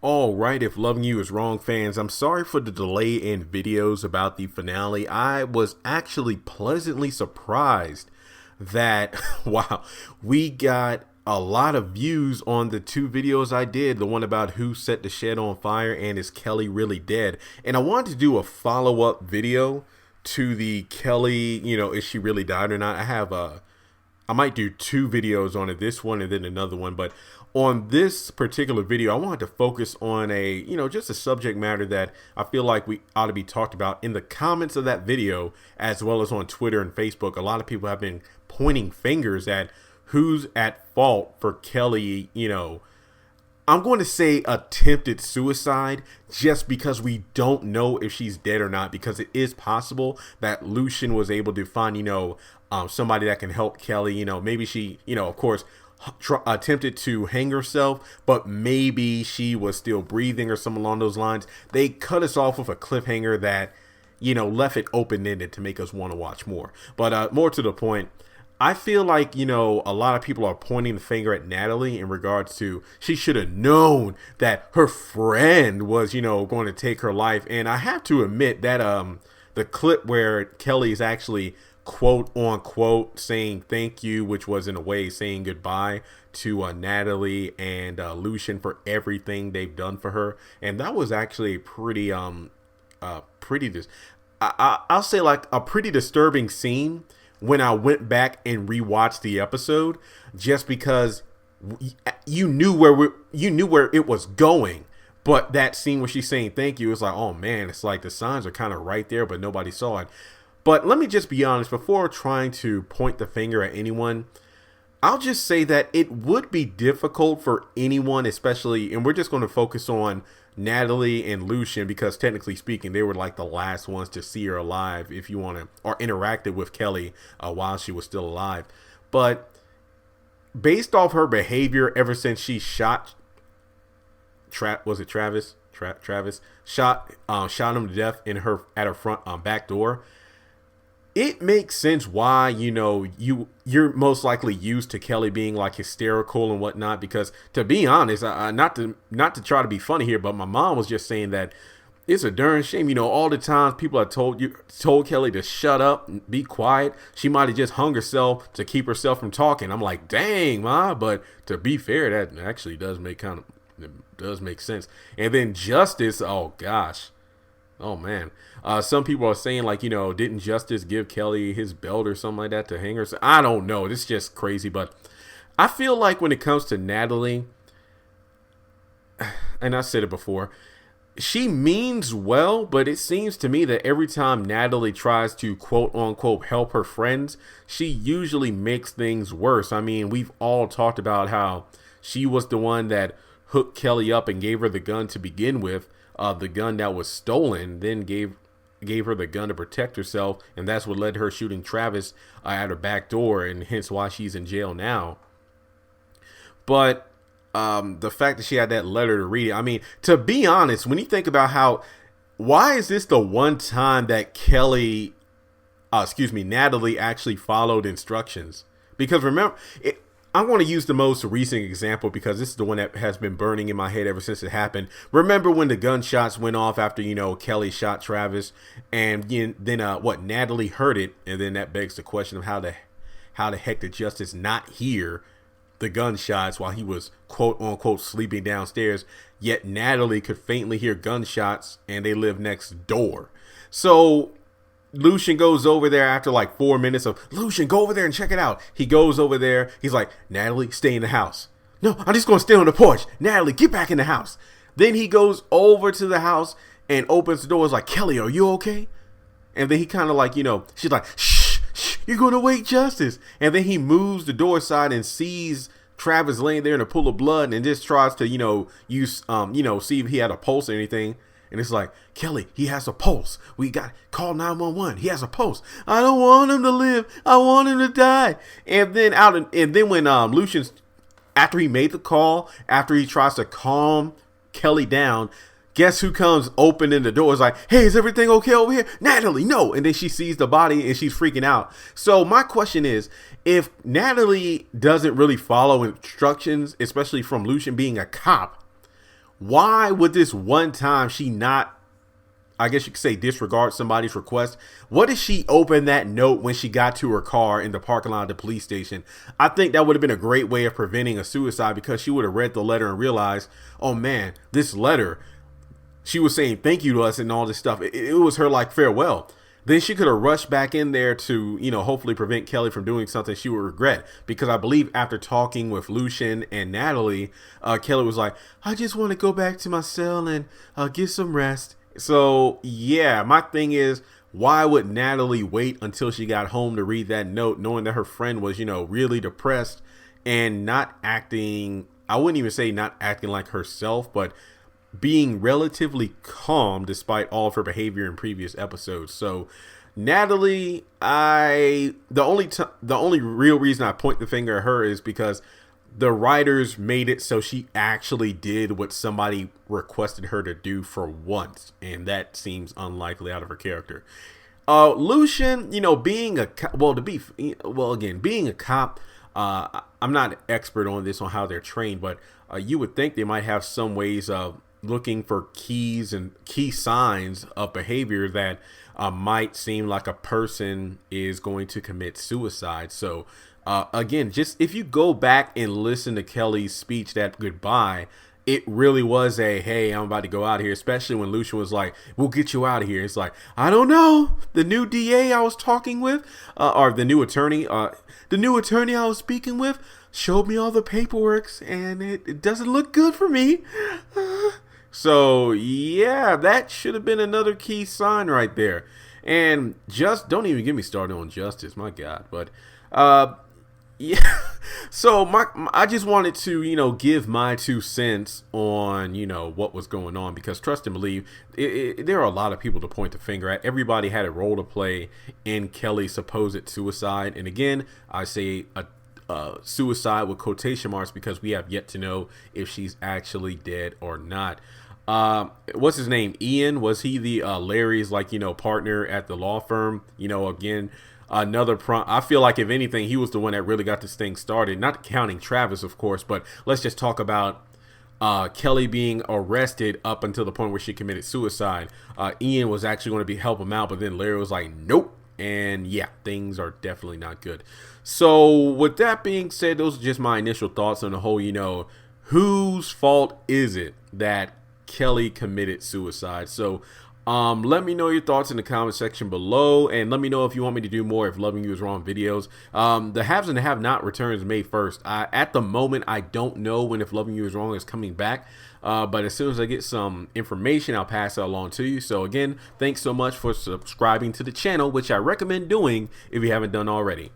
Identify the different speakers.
Speaker 1: All right, if loving you is wrong, fans, I'm sorry for the delay in videos about the finale. I was actually pleasantly surprised that, wow, we got a lot of views on the two videos I did, the one about who set the shed on fire and is Kelly really dead. And I wanted to do a follow-up video to the Kelly, is she really died or not? I might do two videos on it, this one and then another one, but on this particular video, I wanted to focus on just a subject matter that I feel like we ought to be talked about in the comments of that video, as well as on Twitter and Facebook. A lot of people have been pointing fingers at who's at fault for Kelly, I'm going to say attempted suicide, just because we don't know if she's dead or not, because it is possible that Lucien was able to find, somebody that can help Kelly. Maybe she, of course, attempted to hang herself, but maybe she was still breathing or something along those lines. They cut us off with a cliffhanger that, left it open-ended to make us want to watch more. But more to the point, I feel like, a lot of people are pointing the finger at Natalie in regards to she should have known that her friend was, going to take her life. And I have to admit that the clip where Kelly is actually quote unquote saying thank you, which was in a way saying goodbye to Natalie and Lucien for everything they've done for her, and that was actually a pretty I'll say like a pretty disturbing scene when I went back and rewatched the episode, just because you knew where it was going. But that scene where she's saying thank you, it's like, oh man, it's like the signs are kind of right there, but nobody saw it. But let me just be honest, before trying to point the finger at anyone, I'll just say that it would be difficult for anyone, especially, and we're just going to focus on Natalie and Lucien, because technically speaking, they were like the last ones to see her alive, if you want to, or interacted with Kelly while she was still alive. But based off her behavior ever since she shot, Travis shot him to death at her front back door, it makes sense why, you're most likely used to Kelly being like hysterical and whatnot, because to be honest, not to try to be funny here, but my mom was just saying that it's a darn shame, all the times people have told Kelly to shut up and be quiet. She might have just hung herself to keep herself from talking. I'm like, dang, Ma, but to be fair, that actually does make sense. And then Justice, oh gosh. Oh man, some people are saying like, didn't Justice give Kelly his belt or something like that to hang her? I don't know. It's just crazy. But I feel like when it comes to Natalie, and I said it before, she means well, but it seems to me that every time Natalie tries to quote unquote help her friends, she usually makes things worse. I mean, we've all talked about how she was the one that hooked Kelly up and gave her the gun to begin with. The gun that was stolen, then gave her the gun to protect herself, and that's what led to her shooting Travis at her back door, and hence why she's in jail now. But the fact that she had that letter to read it, I mean, to be honest, when you think about why is this the one time that Natalie actually followed instructions? Because remember, I'm going to use the most recent example because this is the one that has been burning in my head ever since it happened. Remember when the gunshots went off after, Kelly shot Travis, and then Natalie heard it, and then that begs the question of how the heck did Justice not hear the gunshots while he was quote unquote sleeping downstairs, yet Natalie could faintly hear gunshots and they live next door. So Lucien goes over there after like 4 minutes of, Lucien, go over there and check it out. He goes over there. He's like, Natalie, stay in the house. No, I'm just going to stay on the porch. Natalie, get back in the house. Then he goes over to the house and opens the door. He's like, Kelly, are you okay? And then he kind of like, she's like, shh, you're going to wake Justice. And then he moves the door aside and sees Travis laying there in a pool of blood and just tries to, see if he had a pulse or anything. And it's like, Kelly, he has a pulse. We got call 911. He has a pulse. I don't want him to live. I want him to die. And then when Lucien's, after he made the call, after he tries to calm Kelly down, guess who comes opening the door? It's like, hey, is everything okay over here? Natalie, no. And then she sees the body and she's freaking out. So my question is, if Natalie doesn't really follow instructions, especially from Lucien being a cop, why would this one time she not, I guess you could say, disregard somebody's request? What if she opened that note when she got to her car in the parking lot of the police station? I think that would have been a great way of preventing a suicide, because she would have read the letter and realized, oh man, this letter, she was saying thank you to us and all this stuff. It was her like farewell. Then she could have rushed back in there to, hopefully prevent Kelly from doing something she would regret. Because I believe after talking with Lucien and Natalie, Kelly was like, I just want to go back to my cell and get some rest. So, yeah, my thing is, why would Natalie wait until she got home to read that note, knowing that her friend was, really depressed and not acting, I wouldn't even say not acting like herself, but being relatively calm despite all of her behavior in previous episodes. So, Natalie, the only real reason I point the finger at her is because the writers made it so she actually did what somebody requested her to do for once, and that seems unlikely out of her character. Lucien, being a being a cop, I'm not an expert on this, on how they're trained, but you would think they might have some ways of looking for keys and key signs of behavior that might seem like a person is going to commit suicide. So again, just if you go back and listen to Kelly's speech, that goodbye, it really was a, hey, I'm about to go out of here, especially when Lucien was like, we'll get you out of here. It's like, I don't know. The new DA I was talking with, or the new attorney I was speaking with showed me all the paperwork, and it doesn't look good for me. So, yeah, that should have been another key sign right there. And just don't even get me started on Justice, my God. But, yeah, so I just wanted to, give my 2 cents on, what was going on, because trust and believe, there are a lot of people to point the finger at. Everybody had a role to play in Kelly's supposed suicide. And again, I say suicide with quotation marks, because we have yet to know if she's actually dead or not. What's his name? Ian, was he the Larry's partner at the law firm? Again, another I feel like if anything, he was the one that really got this thing started, not counting Travis, of course, but let's just talk about Kelly being arrested up until the point where she committed suicide. Ian was actually going to help him out, but then Larry was like, nope. And yeah, things are definitely not good. So with that being said, those are just my initial thoughts on the whole, whose fault is it that Kelly committed suicide? So let me know your thoughts in the comment section below, and let me know if you want me to do more If Loving You Is Wrong videos. The Haves and the Have Not returns May 1st. At the moment, I don't know when If Loving You Is Wrong is coming back, but as soon as I get some information, I'll pass it along to you. So again, thanks so much for subscribing to the channel, which I recommend doing if you haven't done already.